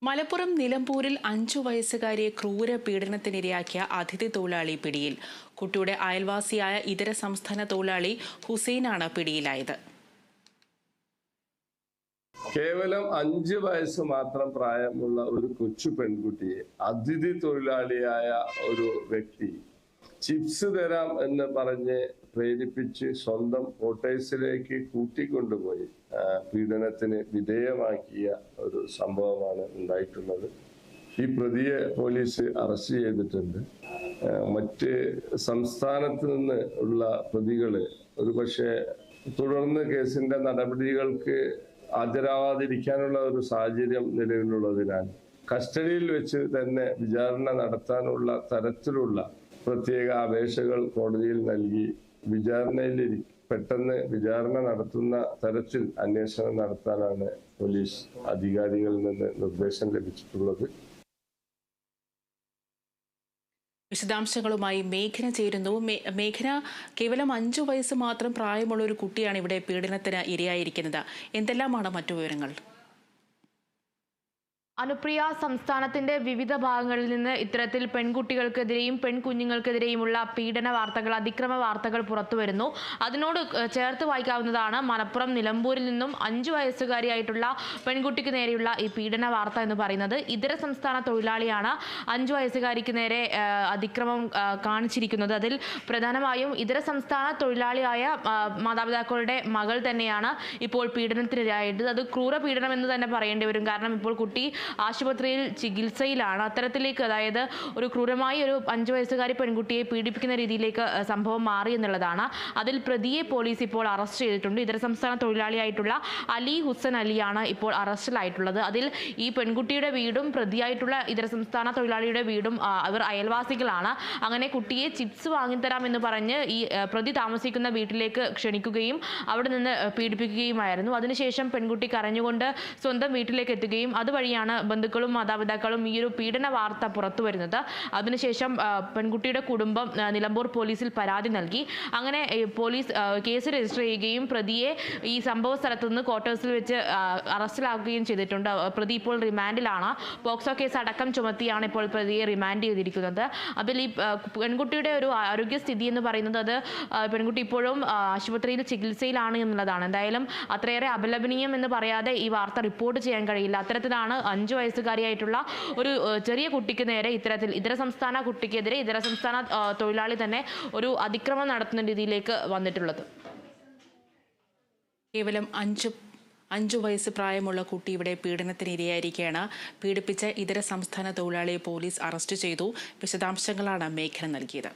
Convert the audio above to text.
മലപ്പുറം നിലമ്പൂരിൽ 5 വയസ്സുകാരിയെ ക്രൂര പീഡനത്തിനിരയാക്കിയ അതിഥി തൊഴിലാളി പിടിയിൽ. കുട്ടിയുടെ അയൽവാസിയായ ഇതര സംസ്ഥാന തൊഴിലാളി ഹുസൈനാണ് പിടിയിലായത്. കേവലം 5 വയസ്സ് മാത്രം പ്രായമുള്ള ഒരു കൊച്ചു പെൺകുട്ടിയെ അതിഥി തൊഴിലാളിയായ ഒരു വ്യക്തി ചിപ്സ് തരാം എന്ന് പറഞ്ഞ് പ്രേരിപ്പിച്ച് സ്വന്തം ക്വാർട്ടേഴ്സിലേക്ക് കൂട്ടിക്കൊണ്ടുപോയി പീഡനത്തിന് വിധേയമാക്കിയ ഒരു സംഭവമാണ് ഉണ്ടായിട്ടുള്ളത്. ഈ പ്രതിയെ പോലീസ് അറസ്റ്റ് ചെയ്തിട്ടുണ്ട്. മറ്റ് സംസ്ഥാനത്ത് നിന്ന് ഉള്ള പ്രതികള് ഒരുപക്ഷെ തുടർന്ന് കേസിന്റെ നടപടികൾക്ക് ഹാജരാവാതിരിക്കാനുള്ള ഒരു സാഹചര്യം നിലവിലുള്ളതിനാൽ കസ്റ്റഡിയിൽ വെച്ച് തന്നെ വിചാരണ നടത്താനുള്ള തരത്തിലുള്ള പ്രത്യേക അപേക്ഷകൾ കോടതിയിൽ നൽകി പെട്ടെന്ന് വിചാരണ നടത്തുന്ന തരത്തിൽ അന്വേഷണം നടത്താനാണ് പോലീസ് അധികാരികളിൽ നിന്ന് നിർദ്ദേശം ലഭിച്ചിട്ടുള്ളത്. വിശദാംശങ്ങളുമായി മേഘന ചേരുന്നു. മേഘന, കേവലം 5 വയസ്സ് മാത്രം പ്രായമുള്ള ഒരു കുട്ടിയാണ് ഇവിടെ പീഡനത്തിന് ഇരയായിരിക്കുന്നത്. എന്തെല്ലാമാണ് മറ്റു വിവരങ്ങൾ? അനുപ്രിയ, സംസ്ഥാനത്തിന്റെ വിവിധ ഭാഗങ്ങളിൽ നിന്ന് ഇത്തരത്തിൽ പെൺകുട്ടികൾക്കെതിരെയും പെൺകുഞ്ഞുങ്ങൾക്കെതിരെയുമുള്ള പീഡന വാർത്തകൾ, അതിക്രമ വാർത്തകൾ പുറത്തുവരുന്നു. അതിനോട് ചേർത്ത് വായിക്കാവുന്നതാണ് മലപ്പുറം നിലമ്പൂരിൽ നിന്നും 5 വയസ്സുകാരിയായിട്ടുള്ള പെൺകുട്ടിക്ക് നേരെയുള്ള ഈ പീഡന വാർത്ത എന്ന് പറയുന്നത്. ഇതര സംസ്ഥാന തൊഴിലാളിയാണ് 5 വയസ്സുകാരിക്ക് നേരെ അതിക്രമം കാണിച്ചിരിക്കുന്നത്. അതിൽ പ്രധാനമായും ഇതര സംസ്ഥാന തൊഴിലാളിയായ മാതാപിതാക്കളുടെ മകൾ തന്നെയാണ് ഇപ്പോൾ പീഡനത്തിനിരയായത്. അത് ക്രൂര പീഡനം എന്ന് തന്നെ പറയേണ്ടി വരും. കാരണം ഇപ്പോൾ കുട്ടി ആശുപത്രിയിൽ ചികിത്സയിലാണ്. അത്തരത്തിലേക്ക്, അതായത് ഒരു ക്രൂരമായി ഒരു 5 വയസ്സുകാരി പെൺകുട്ടിയെ പീഡിപ്പിക്കുന്ന രീതിയിലേക്ക് സംഭവം മാറി എന്നുള്ളതാണ്. അതിൽ പ്രതിയെ പോലീസ് ഇപ്പോൾ അറസ്റ്റ് ചെയ്തിട്ടുണ്ട്. ഇതര സംസ്ഥാന തൊഴിലാളിയായിട്ടുള്ള അലി ഹുസൈൻ അലിയാണ് ഇപ്പോൾ അറസ്റ്റിലായിട്ടുള്ളത്. അതിൽ ഈ പെൺകുട്ടിയുടെ വീടും പ്രതിയായിട്ടുള്ള ഇതര സംസ്ഥാന തൊഴിലാളിയുടെ വീടും അവർ അയൽവാസികളാണ്. അങ്ങനെ കുട്ടിയെ ചിപ്സ് വാങ്ങിത്തരാം എന്ന് പറഞ്ഞ് ഈ പ്രതി താമസിക്കുന്ന വീട്ടിലേക്ക് ക്ഷണിക്കുകയും അവിടെ നിന്ന് പീഡിപ്പിക്കുകയുമായിരുന്നു. അതിനുശേഷം പെൺകുട്ടി കരഞ്ഞുകൊണ്ട് സ്വന്തം വീട്ടിലേക്ക് എത്തുകയും അതുവഴിയാണ് ബന്ധുക്കളും മാതാപിതാക്കളും ഈ ഒരു പീഡന വാർത്ത പുറത്തു വരുന്നത്. അതിനുശേഷം പെൺകുട്ടിയുടെ കുടുംബം നിലമ്പൂർ പോലീസിൽ പരാതി നൽകി. അങ്ങനെ പോലീസ് കേസ് രജിസ്റ്റർ ചെയ്യുകയും പ്രതിയെ ഈ സംഭവ സ്ഥലത്ത് നിന്ന് ക്വാർട്ടേഴ്സിൽ വെച്ച് അറസ്റ്റിലാക്കുകയും ചെയ്തിട്ടുണ്ട്. പ്രതി ഇപ്പോൾ റിമാൻഡിലാണ്. പോക്സോ കേസ് അടക്കം ചുമത്തിയാണ് ഇപ്പോൾ പ്രതിയെ റിമാൻഡ് ചെയ്തിരിക്കുന്നത്. അതിൽ ഈ പെൺകുട്ടിയുടെ ഒരു ആരോഗ്യസ്ഥിതി എന്ന് പറയുന്നത്, അത് പെൺകുട്ടി ഇപ്പോഴും ആശുപത്രിയിൽ ചികിത്സയിലാണ് എന്നുള്ളതാണ്. എന്തായാലും അത്രയേറെ അപലപനീയം എന്ന് പറയാതെ ഈ വാർത്ത റിപ്പോർട്ട് ചെയ്യാൻ കഴിയില്ല. അത്തരത്തിലാണ് 5 വയസ്സുകാരിയായിട്ടുള്ള ഒരു ചെറിയ കുട്ടിക്ക് നേരെ ഇത്തരത്തിൽ ഇതര സംസ്ഥാന കുട്ടിക്കെതിരെ ഇതര സംസ്ഥാന തൊഴിലാളി തന്നെ ഒരു അതിക്രമം നടത്തുന്ന രീതിയിലേക്ക് വന്നിട്ടുള്ളത്. കേവലം 5 വയസ്സ് പ്രായമുള്ള കുട്ടി ഇവിടെ പീഡനത്തിന് ഇരയായിരിക്കുകയാണ്. പീഡിപ്പിച്ച ഇതര സംസ്ഥാന തൊഴിലാളിയെ പോലീസ് അറസ്റ്റ് ചെയ്തു. വിശദാംശങ്ങളാണ് മേഘന നൽകിയത്.